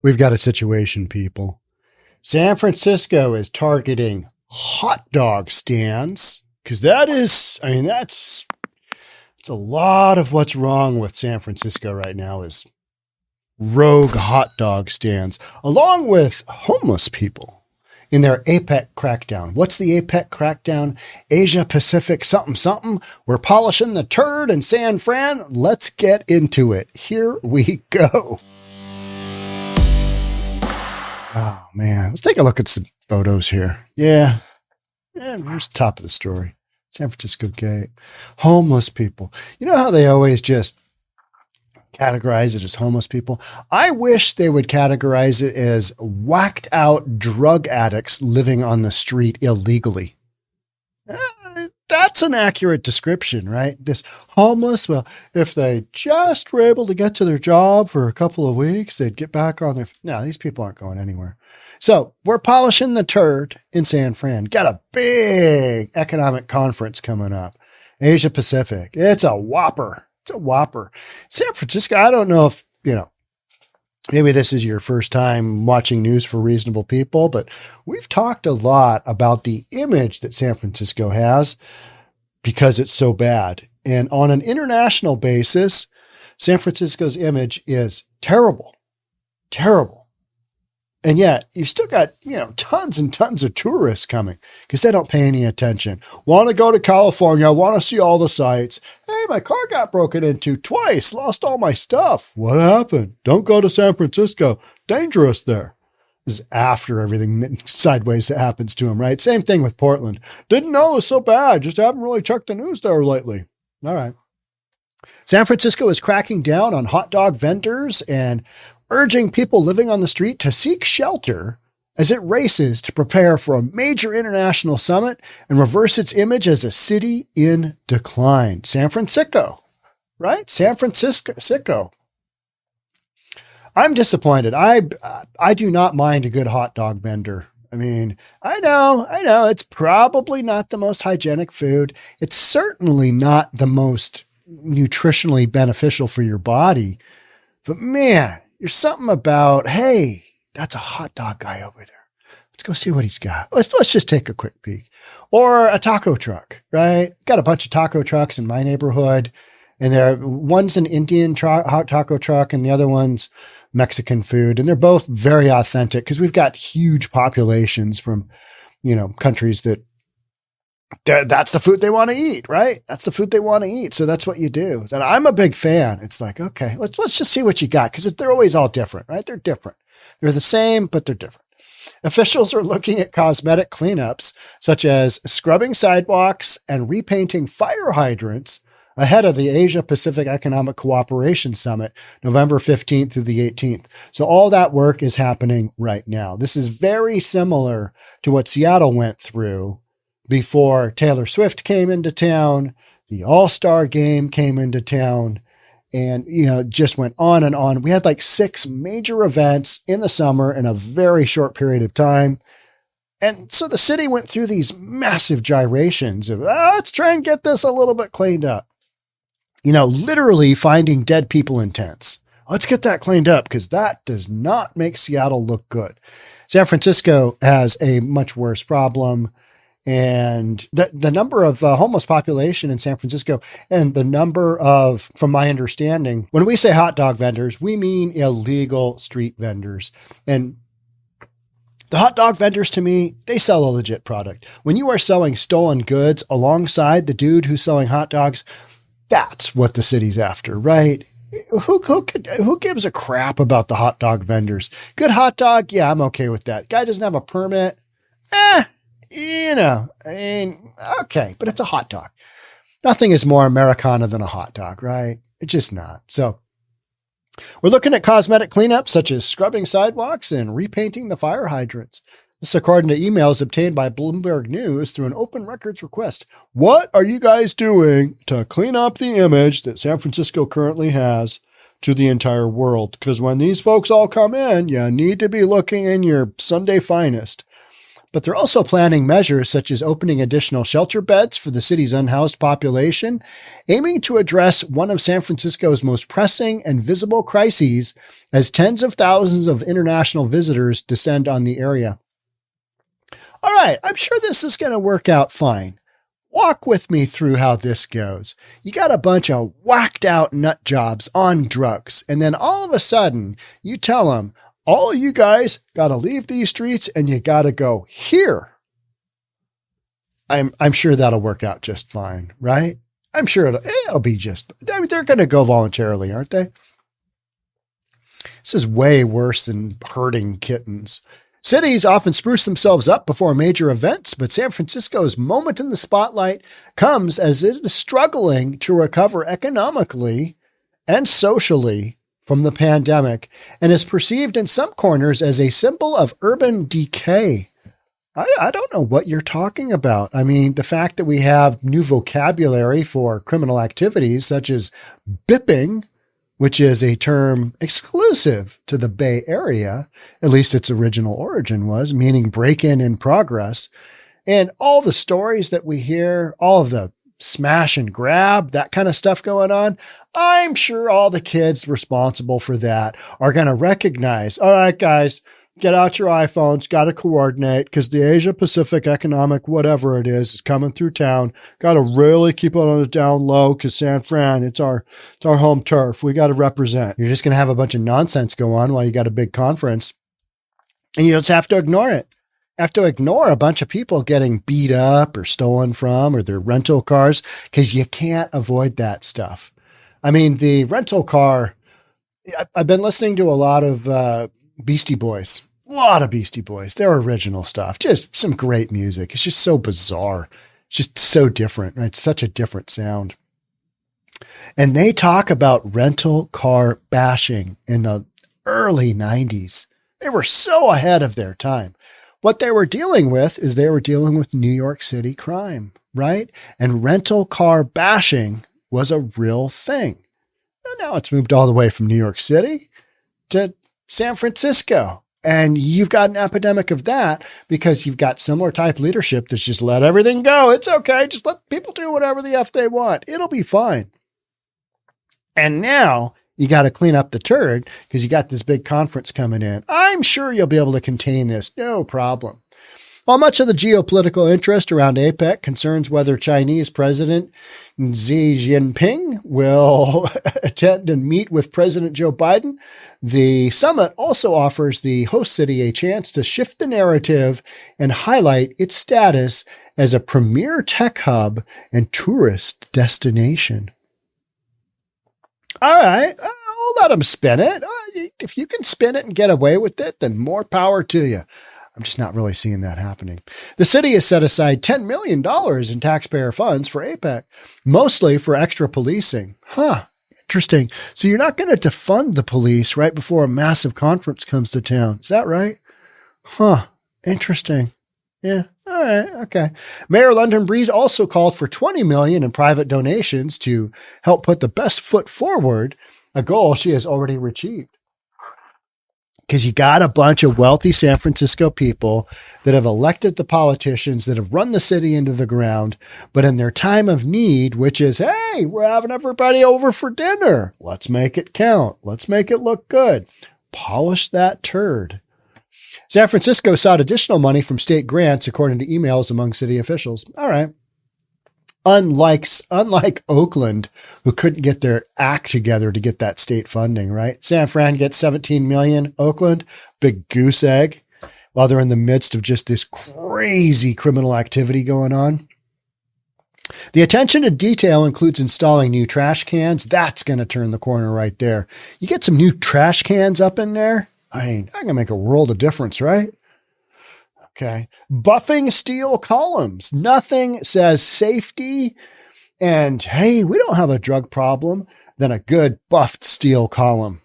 We've got a situation, people. San Francisco is targeting hot dog stands because that's a lot of what's wrong with San Francisco right now is rogue hot dog stands, along with homeless people in their APEC crackdown. What's the APEC crackdown? Asia Pacific something. We're polishing the turd in San Fran. Let's get into it. Here we go. Oh, man. Let's take a look at some photos here. Yeah. Here's the top of the story. San Francisco gay. Homeless people. You know how they always just categorize it as homeless people? I wish they would categorize it as whacked out drug addicts living on the street illegally. That's an accurate description, right? This homeless, well, if they just were able to get to their job for a couple of weeks, they'd get back on their... No, these people aren't going anywhere. So we're polishing the turd in San Fran. Got a big economic conference coming up. Asia Pacific. It's a whopper. It's a whopper. San Francisco, I don't know if, maybe this is your first time watching News for Reasonable People, but we've talked a lot about the image that San Francisco has because it's so bad. And on an international basis, San Francisco's image is terrible, terrible. And yet you've still got, tons and tons of tourists coming because they don't pay any attention. Want to go to California, want to see all the sights. Hey, my car got broken into twice, lost all my stuff. What happened? Don't go to San Francisco. Dangerous there. This is after everything sideways that happens to them, right? Same thing with Portland. Didn't know it was so bad. Just haven't really checked the news there lately. All right. San Francisco is cracking down on hot dog vendors and urging people living on the street to seek shelter as it races to prepare for a major international summit and reverse its image as a city in decline. San Francisco, right? San Francisco. I'm disappointed. I do not mind a good hot dog vendor. I mean, I know it's probably not the most hygienic food. It's certainly not the most nutritionally beneficial for your body, but man, there's something about, hey, that's a hot dog guy over there. Let's go see what he's got. Let's just take a quick peek. Or a taco truck, right? Got a bunch of taco trucks in my neighborhood, and one's an Indian hot taco truck, and the other one's Mexican food, and they're both very authentic because we've got huge populations from, countries that's the food they want to eat, right? That's the food they want to eat. So that's what you do. And I'm a big fan. It's like, okay, let's just see what you got. Cause they're always all different, right? They're different. They're the same, but they're different. Officials are looking at cosmetic cleanups, such as scrubbing sidewalks and repainting fire hydrants ahead of the Asia Pacific Economic Cooperation Summit, November 15th through the 18th. So all that work is happening right now. This is very similar to what Seattle went through before Taylor Swift came into town, the All-Star game came into town, and, it just went on and on. We had like 6 major events in the summer in a very short period of time. And so the city went through these massive gyrations of, let's try and get this a little bit cleaned up. Literally finding dead people in tents. Let's get that cleaned up because that does not make Seattle look good. San Francisco has a much worse problem. And the number of homeless population in San Francisco and the number of, from my understanding, when we say hot dog vendors, we mean illegal street vendors. And the hot dog vendors, to me, they sell a legit product. When you are selling stolen goods alongside the dude who's selling hot dogs, that's what the city's after, right? Who gives a crap about the hot dog vendors? Good hot dog? Yeah, I'm okay with that. Guy doesn't have a permit? Okay, but it's a hot dog. Nothing is more Americana than a hot dog, right? It's just not. So we're looking at cosmetic cleanups such as scrubbing sidewalks and repainting the fire hydrants. This according to emails obtained by Bloomberg News through an open records request. What are you guys doing to clean up the image that San Francisco currently has to the entire world? Because when these folks all come in, you need to be looking in your Sunday finest. but they're also planning measures such as opening additional shelter beds for the city's unhoused population, aiming to address one of San Francisco's most pressing and visible crises as tens of thousands of international visitors descend on the area. All right, I'm sure this is going to work out fine. Walk with me through how this goes. You got a bunch of whacked out nut jobs on drugs, and then all of a sudden you tell them, all you guys got to leave these streets and you got to go here. I'm sure that'll work out just fine, right? I'm sure it'll be just, I mean, they're going to go voluntarily, aren't they? This is way worse than herding kittens. Cities often spruce themselves up before major events, but San Francisco's moment in the spotlight comes as it is struggling to recover economically and socially from the pandemic and is perceived in some corners as a symbol of urban decay. I don't know what you're talking about. I mean, the fact that we have new vocabulary for criminal activities such as bipping, which is a term exclusive to the Bay Area, at least its original origin was, meaning break-in in progress. And all the stories that we hear, all of the smash and grab, that kind of stuff going on, I'm sure all the kids responsible for that are going to recognize, all right, guys, get out your iPhones, got to coordinate because the Asia Pacific economic, whatever it is coming through town. Got to really keep it on the down low because San Fran, it's our home turf. We got to represent. You're just going to have a bunch of nonsense go on while you got a big conference and you just have to ignore it. Have to ignore a bunch of people getting beat up or stolen from or their rental cars because you can't avoid that stuff. I mean, the rental car, I've been listening to a lot of Beastie Boys. A lot of Beastie Boys, their original stuff, just some great music. It's just so bizarre. It's just so different, right? It's such a different sound. And they talk about rental car bashing in the early 90s. They were so ahead of their time. What they were dealing with is they were dealing with New York City crime, right? And rental car bashing was a real thing. And now it's moved all the way from New York City to San Francisco. And you've got an epidemic of that because you've got similar type leadership that's just let everything go. It's okay. Just let people do whatever the F they want. It'll be fine. And now you got to clean up the turd because you got this big conference coming in. I'm sure you'll be able to contain this. No problem. While much of the geopolitical interest around APEC concerns whether Chinese President Xi Jinping will attend and meet with President Joe Biden, the summit also offers the host city a chance to shift the narrative and highlight its status as a premier tech hub and tourist destination. All right, I'll let them spin it. If you can spin it and get away with it, then more power to you. I'm just not really seeing that happening. The city has set aside $10 million in taxpayer funds for APEC, mostly for extra policing. Interesting. So you're not going to defund the police right before a massive conference comes to town. Is that right? Interesting. Yeah. All right. Okay. Mayor London Breed also called for $20 million in private donations to help put the best foot forward, a goal she has already achieved. Because you got a bunch of wealthy San Francisco people that have elected the politicians that have run the city into the ground, but in their time of need, which is, hey, we're having everybody over for dinner. Let's make it count. Let's make it look good. Polish that turd. San Francisco sought additional money from state grants, according to emails among city officials. All right. Unlike Oakland, who couldn't get their act together to get that state funding, right? San Fran gets $17 million. Oakland, big goose egg, while they're in the midst of just this crazy criminal activity going on. The attention to detail includes installing new trash cans. That's going to turn the corner right there. You get some new trash cans up in there. I mean, that can make a world of difference, right? Okay. Buffing steel columns. Nothing says safety and, hey, we don't have a drug problem than a good buffed steel column.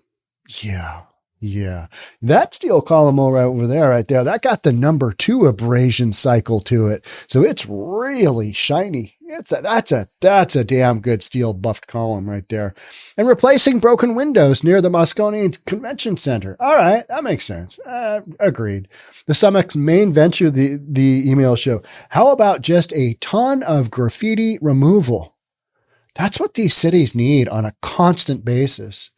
Yeah. Yeah. That steel column over there, right there, that got the number 2 abrasion cycle to it. So it's really shiny. That's a damn good steel buffed column right there. And replacing broken windows near the Moscone Convention Center. All right. That makes sense. Agreed. The Summit's main venture, the email show. How about just a ton of graffiti removal? That's what these cities need on a constant basis.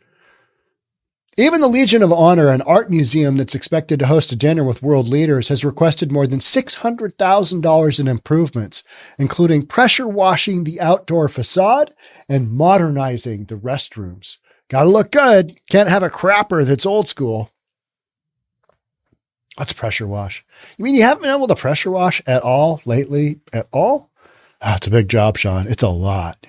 Even the Legion of Honor, an art museum that's expected to host a dinner with world leaders, has requested more than $600,000 in improvements, including pressure washing the outdoor facade and modernizing the restrooms. Gotta look good. Can't have a crapper that's old school. Let's pressure wash. You mean you haven't been able to pressure wash at all lately? At all? It's a big job, Sean. It's a lot.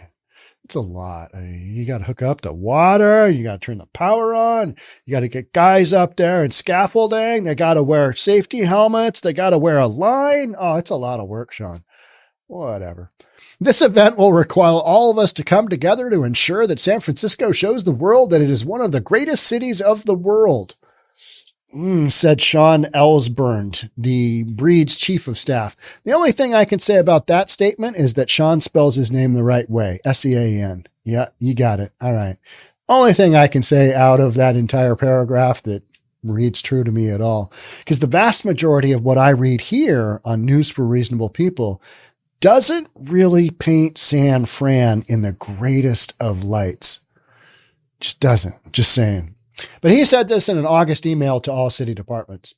It's a lot. You got to hook up the water. You got to turn the power on. You got to get guys up there and scaffolding. They got to wear safety helmets. They got to wear a line. Oh, it's a lot of work, Sean. Whatever. This event will require all of us to come together to ensure that San Francisco shows the world that it is one of the greatest cities of the world. Said Sean Ellsburn, the Breed's chief of staff. The only thing I can say about that statement is that Sean spells his name the right way. S-E-A-N. Yeah, you got it. All right. Only thing I can say out of that entire paragraph that reads true to me at all. Because the vast majority of what I read here on News for Reasonable People doesn't really paint San Fran in the greatest of lights. Just doesn't. Just saying. But he said this in an August email to all city departments.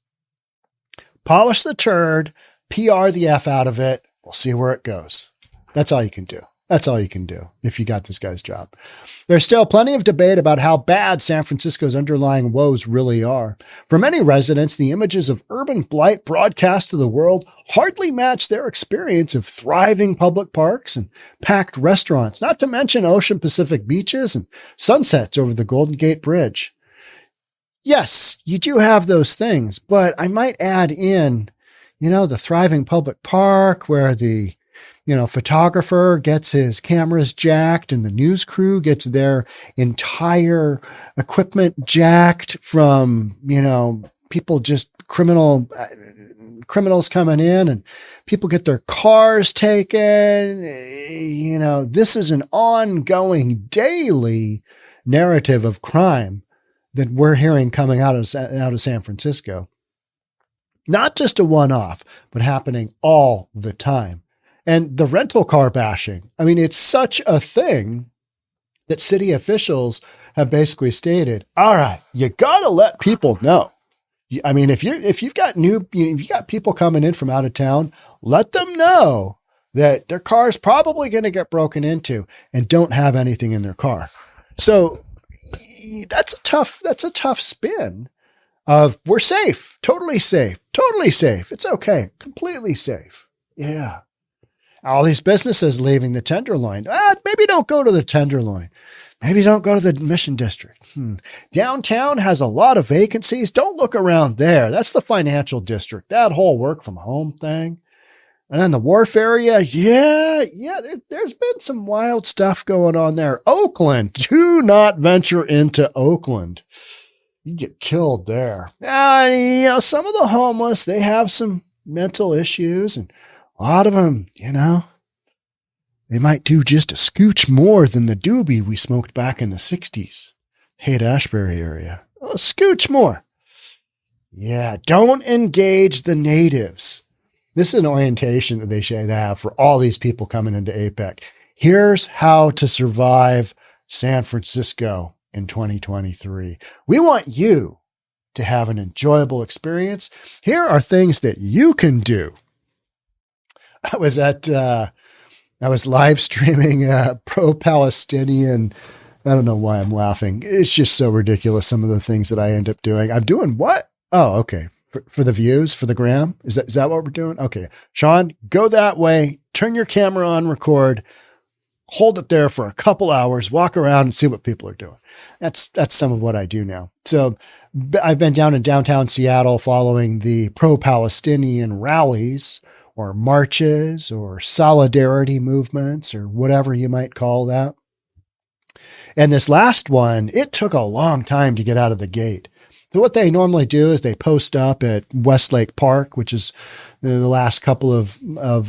Polish the turd, PR the F out of it. We'll see where it goes. That's all you can do. That's all you can do if you got this guy's job. There's still plenty of debate about how bad San Francisco's underlying woes really are. For many residents, the images of urban blight broadcast to the world hardly match their experience of thriving public parks and packed restaurants, not to mention Ocean Pacific beaches and sunsets over the Golden Gate Bridge. Yes, you do have those things, but I might add in, the thriving public park where the, photographer gets his cameras jacked and the news crew gets their entire equipment jacked from, people just criminals coming in and people get their cars taken. This is an ongoing daily narrative of crime that we're hearing coming out of San Francisco. Not just a one-off, but happening all the time. And the rental car bashing. I mean, it's such a thing that city officials have basically stated, all right, you got to let people know. I mean, if you've got people coming in from out of town, let them know that their car is probably going to get broken into and don't have anything in their car. So that's a tough spin of we're safe, totally safe. It's okay. Completely safe. Yeah. All these businesses leaving the Tenderloin. Maybe don't go to the Tenderloin. Maybe don't go to the Mission District. Downtown has a lot of vacancies. Don't look around there. That's the financial district. That whole work from home thing. And then the wharf area. Yeah. There's been some wild stuff going on there. Oakland. Do not venture into Oakland. You get killed there. Some of the homeless, they have some mental issues, and a lot of them, they might do just a scooch more than the doobie we smoked back in the 60s. Haight-Ashbury area. A scooch more. Yeah, don't engage the natives. This is an orientation that they have for all these people coming into APEC. Here's how to survive San Francisco in 2023. We want you to have an enjoyable experience. Here are things that you can do. I was live streaming pro-Palestinian. I don't know why I'm laughing. It's just so ridiculous. Some of the things that I end up doing. I'm doing what? Oh, okay. For the views, for the gram. Is that what we're doing? Okay. Sean, go that way. Turn your camera on, record, hold it there for a couple hours, walk around and see what people are doing. That's some of what I do now. So I've been down in downtown Seattle following the pro-Palestinian rallies or marches or solidarity movements or whatever you might call that. And this last one, it took a long time to get out of the gate. So what they normally do is they post up at Westlake Park, which is the last couple of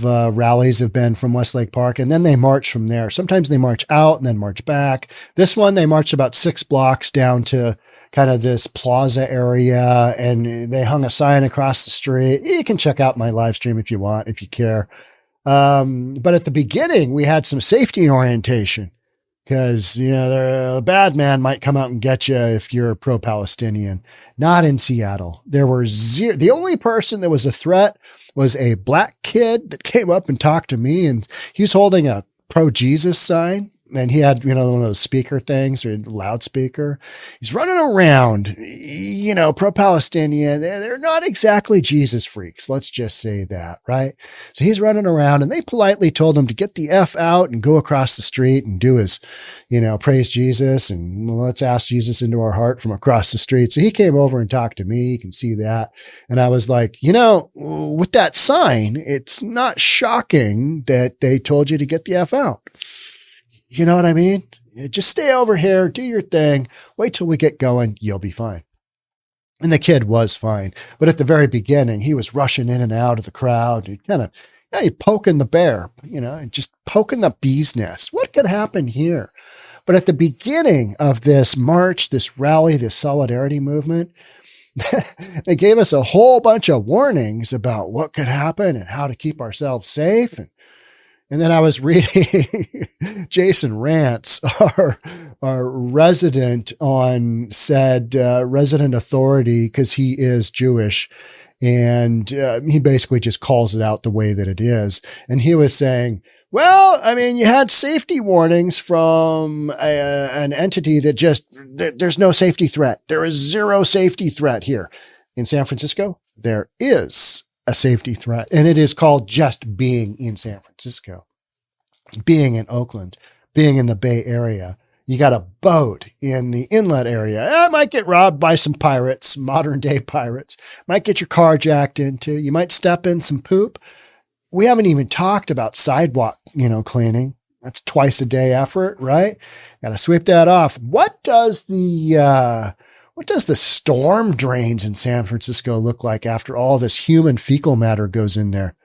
rallies have been from Westlake Park. And then they march from there. Sometimes they march out and then march back. This one, they marched about 6 blocks down to kind of this plaza area, and they hung a sign across the street. You can check out my live stream if you want, if you care. But at the beginning, we had some safety orientation because, the bad man might come out and get you if you're pro-Palestinian. Not in Seattle. There were zero. The only person that was a threat was a black kid that came up and talked to me, and he was holding a pro-Jesus sign. And he had, one of those speaker things or loudspeaker. He's running around, pro-Palestinian. They're not exactly Jesus freaks. Let's just say that, right? So he's running around, and they politely told him to get the F out and go across the street and do his, praise Jesus and let's ask Jesus into our heart from across the street. So he came over and talked to me. You can see that. And I was like, with that sign, it's not shocking that they told you to get the F out. You know what I mean? Just stay over here, do your thing, wait till we get going, you'll be fine. And the kid was fine. But at the very beginning, he was rushing in and out of the crowd. He kind of, poking the bear, just poking the bee's nest. What could happen here? But at the beginning of this march, this rally, this solidarity movement, they gave us a whole bunch of warnings about what could happen and how to keep ourselves safe. And then I was reading Jason Rants, our resident on said resident authority, because he is Jewish. And he basically just calls it out the way that it is. And he was saying, well, you had safety warnings from an entity that there's no safety threat. There is zero safety threat here. In San Francisco, there is a safety threat, and it is called just being in San Francisco, being in Oakland, being in the Bay Area. You got a boat in the inlet area. It might get robbed by some pirates, modern day pirates. Might get your car jacked into. You might step in some poop. We haven't even talked about sidewalk, cleaning. That's twice a day effort, right? Got to sweep that off. What does the storm drains in San Francisco look like after all this human fecal matter goes in there?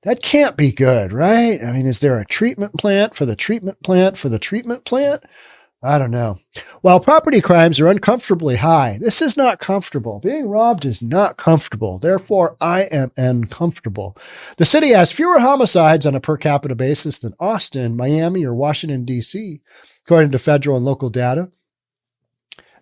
That can't be good, right? Is there a treatment plant for the treatment plant for the treatment plant? I don't know. While property crimes are uncomfortably high, this is not comfortable. Being robbed is not comfortable. Therefore, I am uncomfortable. The city has fewer homicides on a per capita basis than Austin, Miami, or Washington, D.C., according to federal and local data.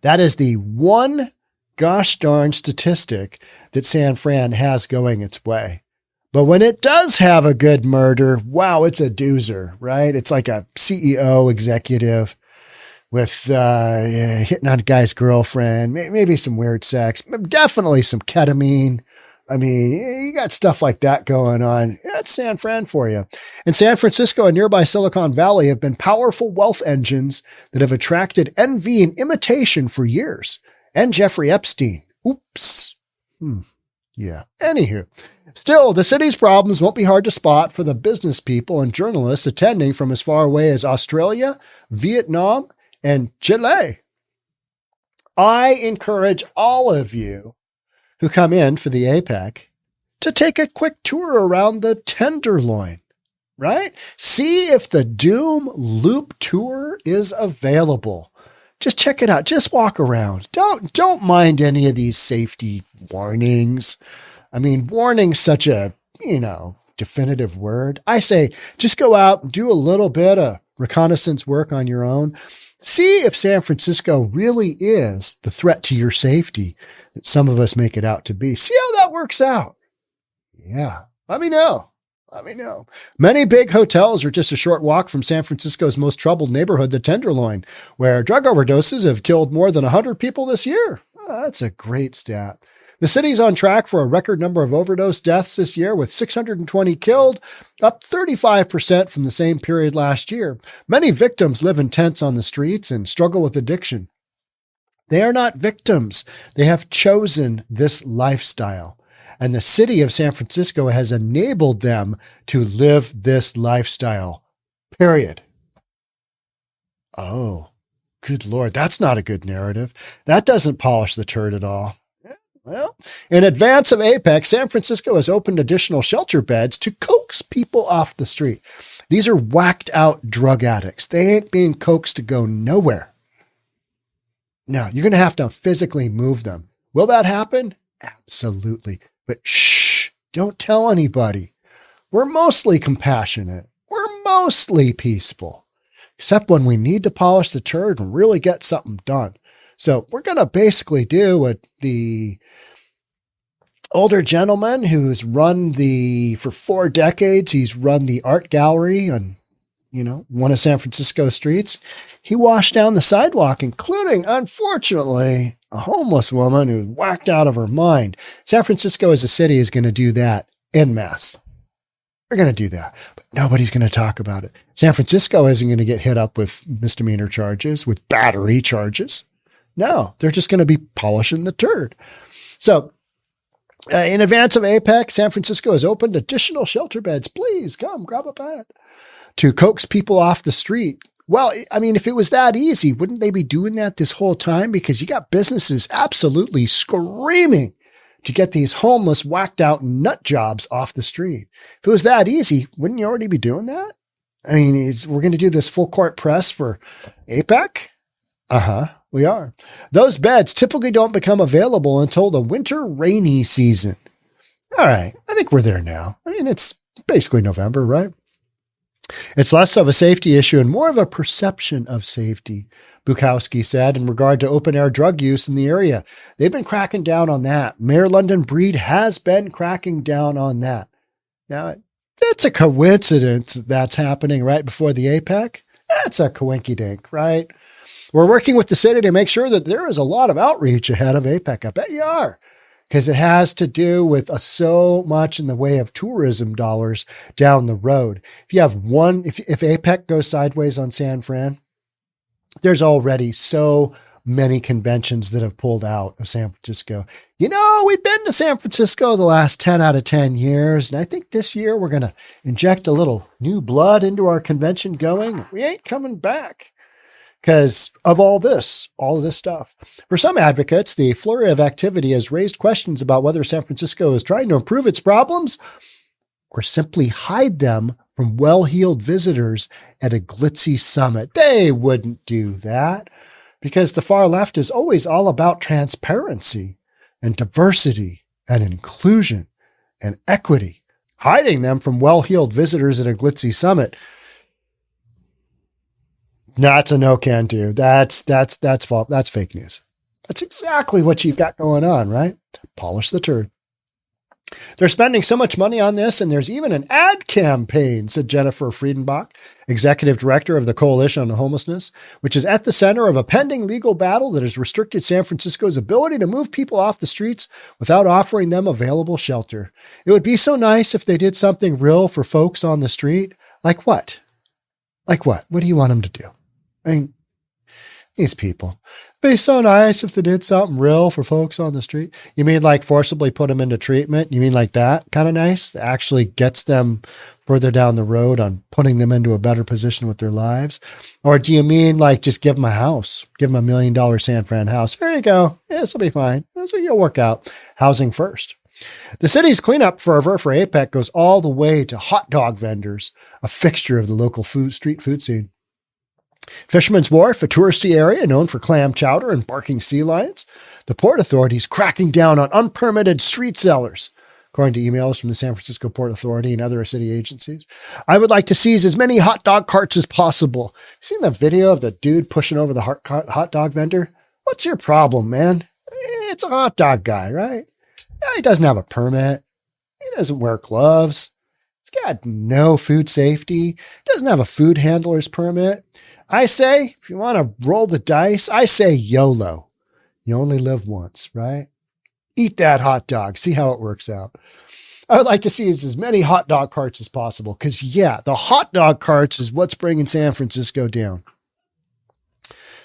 That is the one gosh darn statistic that San Fran has going its way. But when it does have a good murder, wow, it's a doozer, right? It's like a CEO executive with hitting on a guy's girlfriend, maybe some weird sex, definitely some ketamine. You got stuff like that going on. That's San Fran for you. And San Francisco and nearby Silicon Valley have been powerful wealth engines that have attracted envy and imitation for years. And Jeffrey Epstein. Oops. Yeah. Anywho. Still, the city's problems won't be hard to spot for the business people and journalists attending from as far away as Australia, Vietnam, and Chile. I encourage all of you who come in for the APEC to take a quick tour around the Tenderloin, right? See if the Doom Loop tour is available. Just check it out. Just walk around. Don't mind any of these safety warnings. Warning's such a, definitive word. I say just go out and do a little bit of reconnaissance work on your own. See if San Francisco really is the threat to your safety that some of us make it out to be. See how that works out. Yeah. Let me know. Many big hotels are just a short walk from San Francisco's most troubled neighborhood, the Tenderloin, where drug overdoses have killed more than 100 people this year. Oh, that's a great stat. The city's on track for a record number of overdose deaths this year, with 620 killed, up 35% from the same period last year. Many victims live in tents on the streets and struggle with addiction. They are not victims. They have chosen this lifestyle. And the city of San Francisco has enabled them to live this lifestyle. Period. Oh, good Lord. That's not a good narrative. That doesn't polish the turd at all. Well, in advance of APEC, San Francisco has opened additional shelter beds to coax people off the street. These are whacked out drug addicts. They ain't being coaxed to go nowhere. No, you're going to have to physically move them. Will that happen? Absolutely. But shh, don't tell anybody. We're mostly compassionate. We're mostly peaceful, except when we need to polish the turd and really get something done. So we're going to basically do what the older gentleman who's run for 4 decades, he's run the art gallery on, one of San Francisco's streets. He washed down the sidewalk, including, unfortunately, a homeless woman who was whacked out of her mind. San Francisco as a city is going to do that en masse. We're going to do that, but nobody's going to talk about it. San Francisco isn't going to get hit up with misdemeanor charges, with battery charges. No, they're just going to be polishing the turd. So in advance of APEC, San Francisco has opened additional shelter beds. Please come grab a bed to coax people off the street. Well, I mean, if it was that easy, wouldn't they be doing that this whole time? Because you got businesses absolutely screaming to get these homeless, whacked out nut jobs off the street. If it was that easy, wouldn't you already be doing that? I mean, we're going to do this full court press for APEC? We are. Those beds typically don't become available until the winter rainy season. All right. I think we're there now. I mean, it's basically November, right? It's less of a safety issue and more of a perception of safety, 𝗥𝗘𝗧𝗪 said in regard to open-air drug use in the area. They've been cracking down on that. Mayor London Breed has been cracking down on that. Now, it's a coincidence that's happening right before the APEC. That's a coinky-dink, right? We're working with the city to make sure that there is a lot of outreach ahead of APEC. I bet you are. Because it has to do with so much in the way of tourism dollars down the road. If you have if APEC goes sideways on San Fran, there's already so many conventions that have pulled out of San Francisco. We've been to San Francisco the last 10 out of 10 years. And I think this year we're going to inject a little new blood into our convention going. We ain't coming back. Because of all this stuff. For some advocates, the flurry of activity has raised questions about whether San Francisco is trying to improve its problems or simply hide them from well-heeled visitors at a glitzy summit. They wouldn't do that because the far left is always all about transparency and diversity and inclusion and equity. Hiding them from well-heeled visitors at a glitzy summit, that's a no can do. That's fault. That's fake news. That's exactly what you've got going on, right? Polish the turd. They're spending so much money on this, and there's even an ad campaign, said Jennifer Friedenbach, executive director of the Coalition on Homelessness, which is at the center of a pending legal battle that has restricted San Francisco's ability to move people off the streets without offering them available shelter. It would be so nice if they did something real for folks on the street. Like what? Like what? What do you want them to do? I mean, these people. It'd be so nice if they did something real for folks on the street. You mean like forcibly put them into treatment? You mean like that kind of nice? That actually gets them further down the road on putting them into a better position with their lives? Or do you mean like just give them a house? Give them $1 million San Fran house. There you go. This will be fine. This will work out. Housing first. The city's cleanup fervor for APEC goes all the way to hot dog vendors, a fixture of the local street food scene. Fisherman's Wharf, a touristy area known for clam chowder and barking sea lions. The Port Authority's cracking down on unpermitted street sellers, according to emails from the San Francisco Port Authority and other city agencies. I would like to seize as many hot dog carts as possible. Seen the video of the dude pushing over the hot dog vendor? What's your problem, man? It's a hot dog guy, right? He doesn't have a permit. He doesn't wear gloves. He's got no food safety. Doesn't have a food handler's permit. I say, if you want to roll the dice, I say YOLO. You only live once, right? Eat that hot dog. See how it works out. I would like to see as many hot dog carts as possible because, the hot dog carts is what's bringing San Francisco down,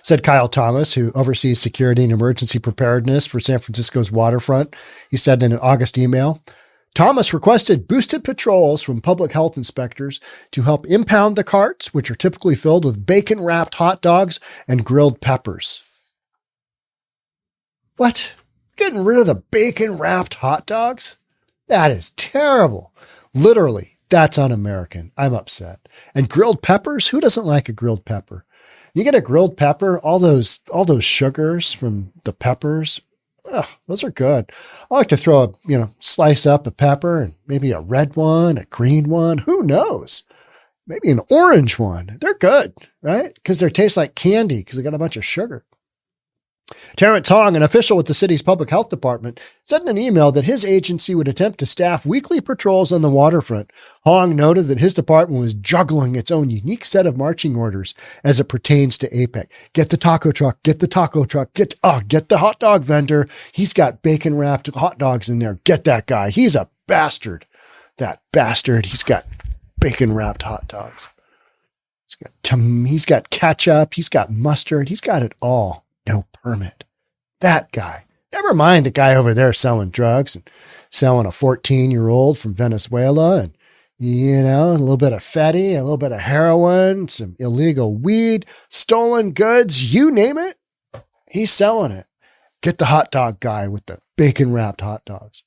said Kyle Thomas, who oversees security and emergency preparedness for San Francisco's waterfront. He said in an August email, Thomas requested boosted patrols from public health inspectors to help impound the carts, which are typically filled with bacon-wrapped hot dogs and grilled peppers. What? Getting rid of the bacon-wrapped hot dogs? That is terrible. Literally, that's un-American. I'm upset. And grilled peppers? Who doesn't like a grilled pepper? You get a grilled pepper, all those sugars from the peppers, those are good. I like to throw slice up a pepper and maybe a red one, a green one. Who knows? Maybe an orange one. They're good, right? Because they taste like candy because they got a bunch of sugar. Terrence Hong, an official with the city's public health department, said in an email that his agency would attempt to staff weekly patrols on the waterfront. Hong noted that his department was juggling its own unique set of marching orders as it pertains to APEC. Get the taco truck, get the taco truck, get the hot dog vendor. He's got bacon wrapped hot dogs in there. Get that guy. He's a bastard. That bastard. He's got bacon wrapped hot dogs. He's got ketchup. He's got mustard. He's got it all. No permit. That guy. Never mind the guy over there selling drugs and selling a 14-year-old from Venezuela and, a little bit of fetty, a little bit of heroin, some illegal weed, stolen goods, you name it. He's selling it. Get the hot dog guy with the bacon wrapped hot dogs.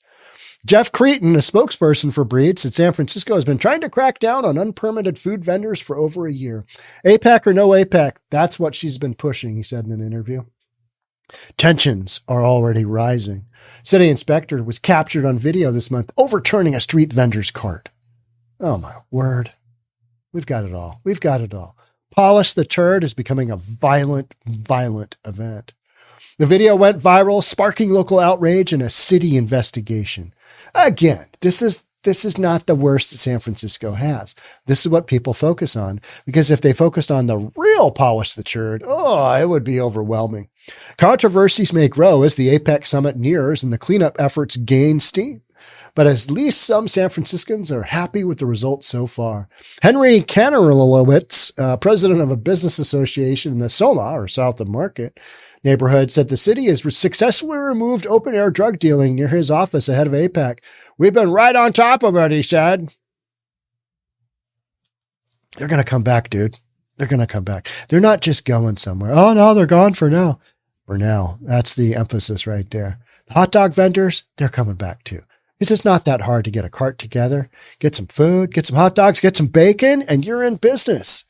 Jeff Creighton, a spokesperson for Breed, said San Francisco has been trying to crack down on unpermitted food vendors for over a year. APEC or no APEC, that's what she's been pushing, he said in an interview. Tensions are already rising. City inspector was captured on video this month overturning a street vendor's cart. Oh my word. We've got it all. We've got it all. Polish the Turd is becoming a violent event. The video went viral, sparking local outrage and a city investigation. Again, this is not the worst that San Francisco has. This is what people focus on, because if they focused on the real polish the turd, it would be overwhelming. Controversies may grow as the APEC summit nears and the cleanup efforts gain steam. But at least some San Franciscans are happy with the results so far. 𝗪𝗏𝗘𝗦𝗏𝗡𝗔𝗕𝗟𝗏, president of a business association in the SoMa, or South of Market, neighborhood, said the city has successfully removed open-air drug dealing near his office ahead of APEC. We've been right on top of it, he said. They're going to come back, dude. They're going to come back. They're not just going somewhere. Oh, no, they're gone for now. For now. That's the emphasis right there. The hot dog vendors, they're coming back too. It's not that hard to get a cart together, get some food, get some hot dogs, get some bacon, and you're in business.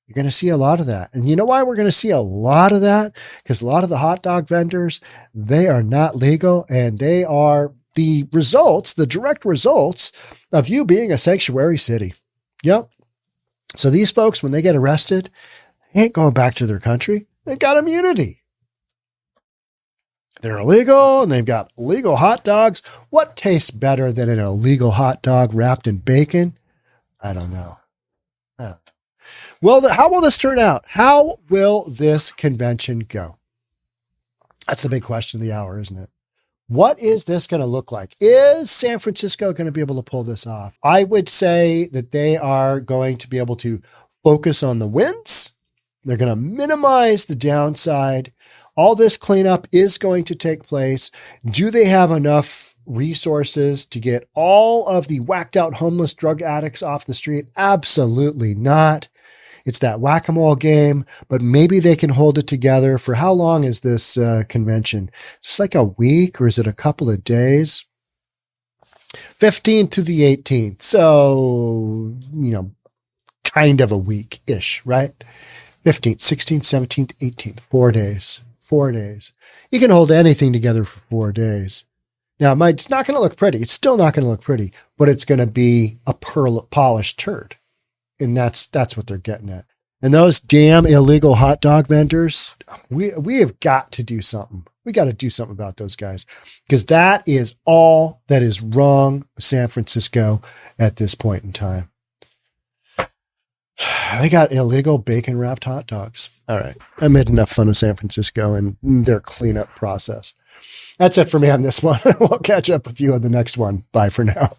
You're going to see a lot of that. And you know why we're going to see a lot of that? Because a lot of the hot dog vendors, they are not legal, and they are the direct results of you being a sanctuary city. Yep. So these folks, when they get arrested, they ain't going back to their country. They've got immunity. They're illegal, and they've got illegal hot dogs. What tastes better than an illegal hot dog wrapped in bacon? I don't know. Well, how will this turn out? How will this convention go? That's the big question of the hour, isn't it? What is this going to look like? Is San Francisco going to be able to pull this off? I would say that they are going to be able to focus on the wins. They're going to minimize the downside. All this cleanup is going to take place. Do they have enough resources to get all of the whacked out homeless drug addicts off the street? Absolutely not. It's that whack-a-mole game, but maybe they can hold it together. For how long is this convention? Is this like a week, or is it a couple of days? 15th to the 18th. So, kind of a week-ish, right? 15th, 16th, 17th, 18th, 4 days. 4 days. You can hold anything together for 4 days. Now, it's not going to look pretty. It's still not going to look pretty, but it's going to be a polished turd. And that's what they're getting at. And those damn illegal hot dog vendors, we have got to do something. We got to do something about those guys, because that is all that is wrong with San Francisco at this point in time. They got illegal bacon wrapped hot dogs. All right. I made enough fun of San Francisco and their cleanup process. That's it for me on this one. We'll catch up with you on the next one. Bye for now.